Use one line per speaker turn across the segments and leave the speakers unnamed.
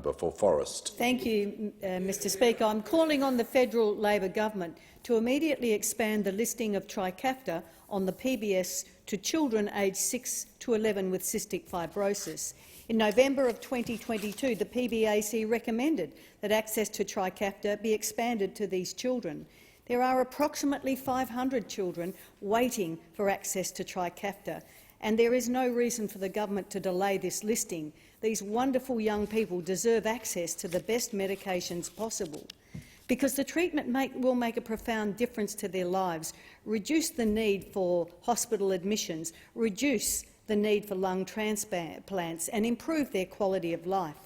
member for Forrest.
Thank you, Mr Speaker. I'm calling on the federal Labor government to immediately expand the listing of Trikafta on the PBS to children aged 6 to 11 with cystic fibrosis. In November of 2022, the PBAC recommended that access to Trikafta be expanded to these children. There are approximately 500 children waiting for access to Trikafta, and there is no reason for the government to delay this listing. These wonderful young people deserve access to the best medications possible, because the treatment will make a profound difference to their lives, reduce the need for hospital admissions, reduce the need for lung transplants and improve their quality of life.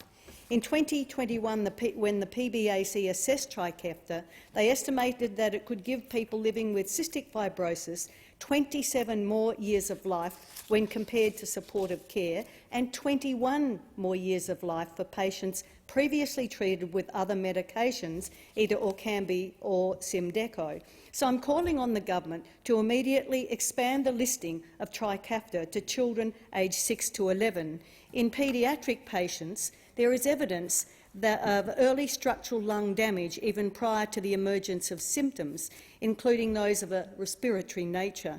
In 2021, when the PBAC assessed Trikafta, they estimated that it could give people living with cystic fibrosis 27 more years of life when compared to supportive care, and 21 more years of life for patients previously treated with other medications, either Orkambi or Symdeko. So I'm calling on the government to immediately expand the listing of Trikafta to children aged 6 to 11. In paediatric patients, there is evidence of early structural lung damage even prior to the emergence of symptoms, including those of a respiratory nature.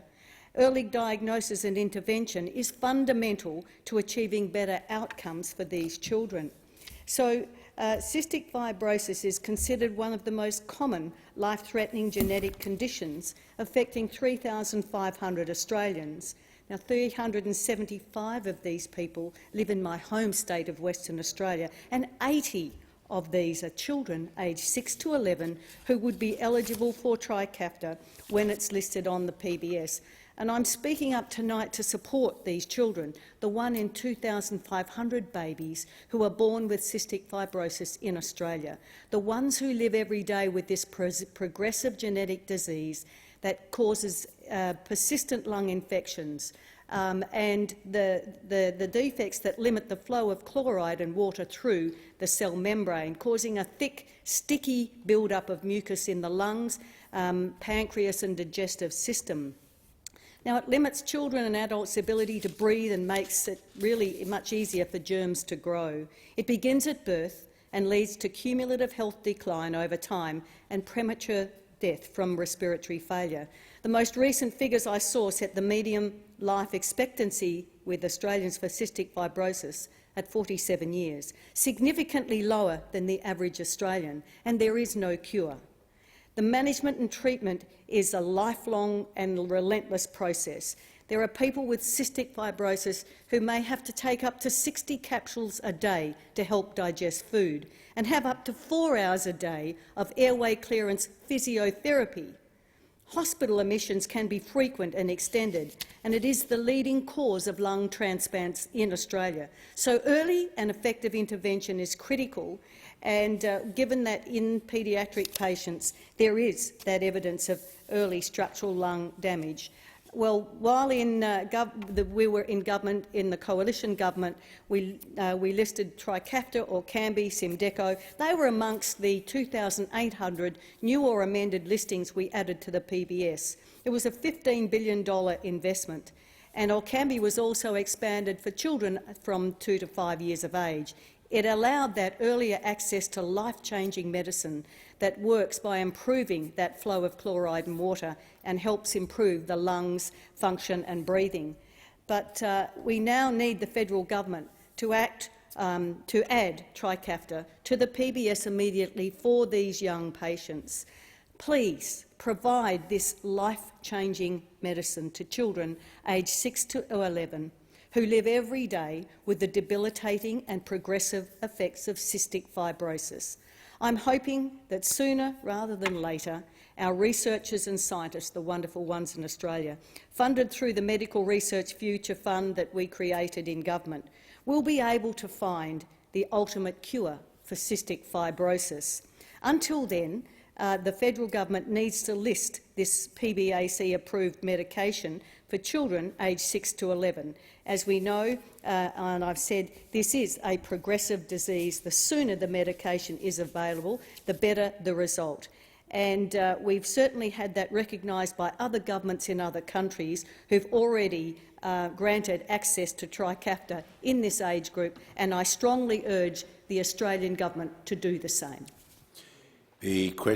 Early diagnosis and intervention is fundamental to achieving better outcomes for these children. So, cystic fibrosis is considered one of the most common life-threatening genetic conditions, affecting 3,500 Australians. Now, 375 of these people live in my home state of Western Australia, and 80 of these are children aged 6 to 11 who would be eligible for Trikafta when it's listed on the PBS. And I'm speaking up tonight to support these children, the 1 in 2,500 babies who are born with cystic fibrosis in Australia, the ones who live every day with this progressive genetic disease that causes persistent lung infections, and the defects that limit the flow of chloride and water through the cell membrane, causing a thick, sticky build-up of mucus in the lungs, pancreas and digestive system. Now, it limits children and adults' ability to breathe and makes it really much easier for germs to grow. It begins at birth and leads to cumulative health decline over time and premature death from respiratory failure. The most recent figures I saw set the median life expectancy with Australians for cystic fibrosis at 47 years, significantly lower than the average Australian, and there is no cure. The management and treatment is a lifelong and relentless process. There are people with cystic fibrosis who may have to take up to 60 capsules a day to help digest food and have up to 4 hours a day of airway clearance physiotherapy. Hospital admissions can be frequent and extended, and it is the leading cause of lung transplants in Australia. So early and effective intervention is critical, and given that in paediatric patients there is that evidence of early structural lung damage. Well, while we were in government, in the coalition government, we listed Trikafta, Orkambi, Symdeko. They were amongst the 2,800 new or amended listings we added to the PBS. It was a $15 billion investment, and Orkambi was also expanded for children from 2 to 5 years of age. It allowed that earlier access to life-changing medicine that works by improving that flow of chloride and water and helps improve the lungs' function and breathing. But we now need the federal government to act to add Trikafta to the PBS immediately for these young patients. Please provide this life-changing medicine to children aged 6 to 11 who live every day with the debilitating and progressive effects of cystic fibrosis. I'm hoping that sooner rather than later, our researchers and scientists, the wonderful ones in Australia, funded through the Medical Research Future Fund that we created in government, will be able to find the ultimate cure for cystic fibrosis. Until then, the federal government needs to list this PBAC-approved medication for children aged 6 to 11. As we know, and I've said, this is a progressive disease. The sooner the medication is available, the better the result. And we've certainly had that recognised by other governments in other countries who've already granted access to Trikafta in this age group, and I strongly urge the Australian government to do the same.
The question